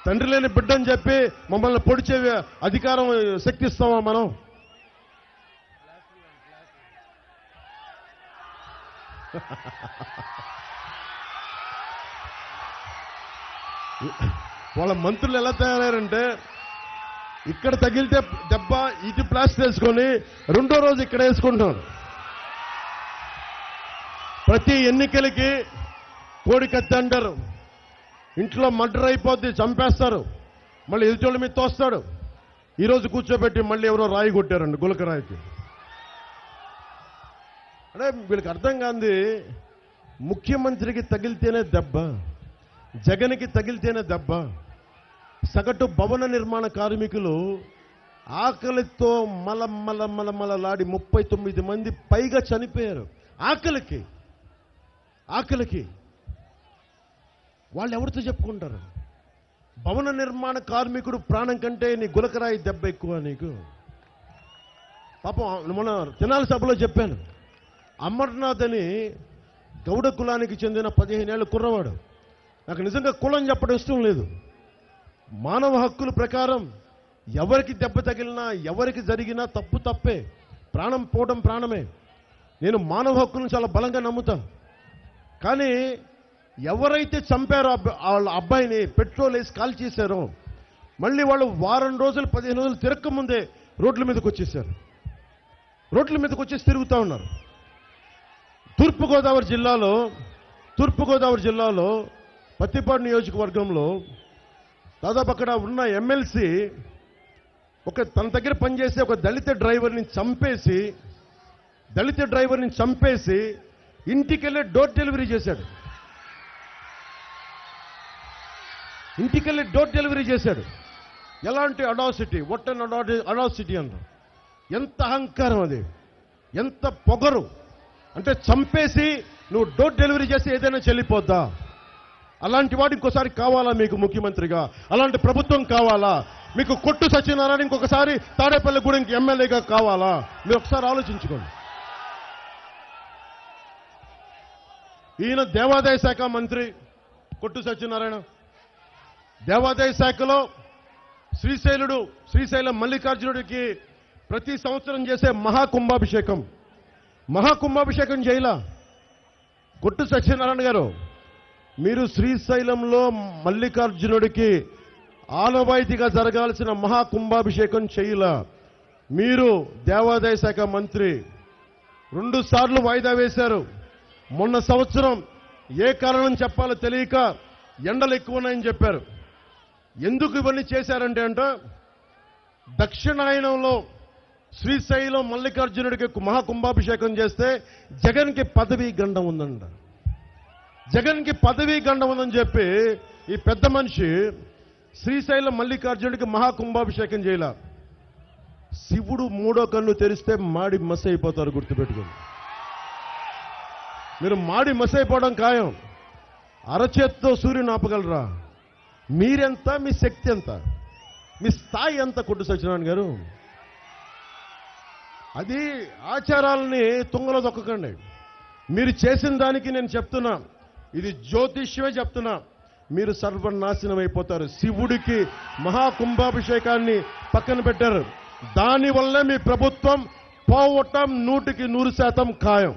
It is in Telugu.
తండ్రి లేని బిడ్డని చెప్పి మమ్మల్ని పొడిచే అధికారం శక్తి ఇస్తామా మనం? వాళ్ళ మంత్రులు ఎలా తయారయ్యారంటే ఇక్కడ తగిలితే దెబ్బ ఇటు ప్లాస్టర్ వేసుకొని రెండో రోజు ఇక్కడ వేసుకుంటున్నారు. ప్రతి ఎన్నికలకి కోడికత్తి అంటారు, ఇంట్లో మర్డర్ అయిపోద్ది, చంపేస్తారు, మళ్ళీ ఎదుటోళ్ళ మీద తోస్తాడు. ఈరోజు కూర్చోబెట్టి మళ్ళీ ఎవరో రాయి కొట్టారండి, గులకరాయికి. అంటే వీళ్ళకి అర్థం కాంది, ముఖ్యమంత్రికి తగిలితేనే దెబ్బ, జగన్కి తగిలితేనే దెబ్బ. సగటు భవన నిర్మాణ కార్మికులు ఆకలితో మలమలలాడి 39 మంది పైగా చనిపోయారు. ఆకలికి వాళ్ళు ఎవరితో చెప్పుకుంటారు? భవన నిర్మాణ కార్మికుడు ప్రాణం కంటే నీ గులకరాయి దెబ్బ ఎక్కువ నీకు. పాపం మన తెనాలి సభలో చెప్పాను, అమర్నాథ్ అని గౌడ కులానికి చెందిన 15 ఏళ్ళ కుర్రవాడు. నాకు నిజంగా కులం చెప్పడం ఇష్టం లేదు. మానవ హక్కుల ప్రకారం ఎవరికి దెబ్బ తగిలినా, ఎవరికి జరిగినా తప్పే. ప్రాణం పోవడం ప్రాణమే. నేను మానవ హక్కులను చాలా బలంగా నమ్ముతాను. కానీ ఎవరైతే చంపారో వాళ్ళ అబ్బాయిని పెట్రోల్ వేసి కాల్ చేశారో, మళ్ళీ వాళ్ళు వారం రోజులు 15 రోజులు తిరక్కముందే రోడ్ల మీదకి వచ్చేసారు. రోడ్ల మీదకి వచ్చేసి తిరుగుతూ ఉన్నారు. తూర్పుగోదావరి జిల్లాలో పత్తిపాడు నియోజకవర్గంలో దాదాపు అక్కడ ఉన్న ఎమ్మెల్సీ తన దగ్గర పనిచేసే ఒక దళిత డ్రైవర్ని చంపేసి ఇంటికెళ్ళి డోర్ డెలివరీ చేశాడు. ఎలాంటి అడాసిటీ, అడాసిటీ అంట. ఎంత అహంకారం అది, ఎంత పొగరు. అంటే చంపేసి నువ్వు డోర్ డెలివరీ చేసి ఏదైనా చెల్లిపోద్దా? అలాంటి వాడు ఇంకోసారి కావాలా మీకు ముఖ్యమంత్రిగా? అలాంటి ప్రభుత్వం కావాలా మీకు? కొట్టు సత్యనారాయణ ఇంకొకసారి తాడేపల్లిగూడెంకి ఎమ్మెల్యేగా కావాలా? మీరు ఒకసారి ఆలోచించుకోండి. ఈయన దేవాదాయ శాఖ మంత్రి కొట్టు సత్యనారాయణ. దేవాదాయ శాఖలో శ్రీశైలం మల్లికార్జునుడికి ప్రతి సంవత్సరం చేసే మహాకుంభాభిషేకం చేయలా. కొట్టు సత్యనారాయణ గారు, మీరు శ్రీశైలంలో మల్లికార్జునుడికి ఆనవాయితీగా జరగాల్సిన మహాకుంభాభిషేకం చేయలా. మీరు దేవాదాయ శాఖ మంత్రి 2 సార్లు వాయిదా వేశారు. మొన్న సంవత్సరం ఏ కారణం చెప్పాలో తెలియక ఎండలు ఎక్కువ ఉన్నాయని చెప్పారు. ఎందుకు ఇవన్నీ చేశారంటే దక్షిణాయనంలో శ్రీశైలం మల్లికార్జునుడికి మహాకుంభాభిషేకం చేస్తే జగన్కి పదవీ గండం ఉందని చెప్పి ఈ పెద్ద మనిషి శ్రీశైలం మల్లికార్జునుడికి మహాకుంభాభిషేకం చేయాల. శివుడు 3వ కన్ను తెరిస్తే మాడి మసి అయిపోతారు, గుర్తుపెట్టుకోండి. మీరు మాడి మసి అయిపోవడం ఖాయం. అరచేత్తో సూర్యుని ఆపగలరా? మీరెంత, మీ శక్తి ఎంత, మీ స్థాయి ఎంత? కొట్టు సత్యనారాయణ గారు, అది ఆచారాలని తుంగలో దొక్కకండి. మీరు చేసిన దానికి నేను చెప్తున్నా, ఇది జ్యోతిష్యమే చెప్తున్నా, మీరు సర్వనాశనం అయిపోతారు. శివుడికి మహాకుంభాభిషేకాన్ని పక్కన పెట్టారు. దానివల్లే మీ ప్రభుత్వం పోవటం 100% ఖాయం.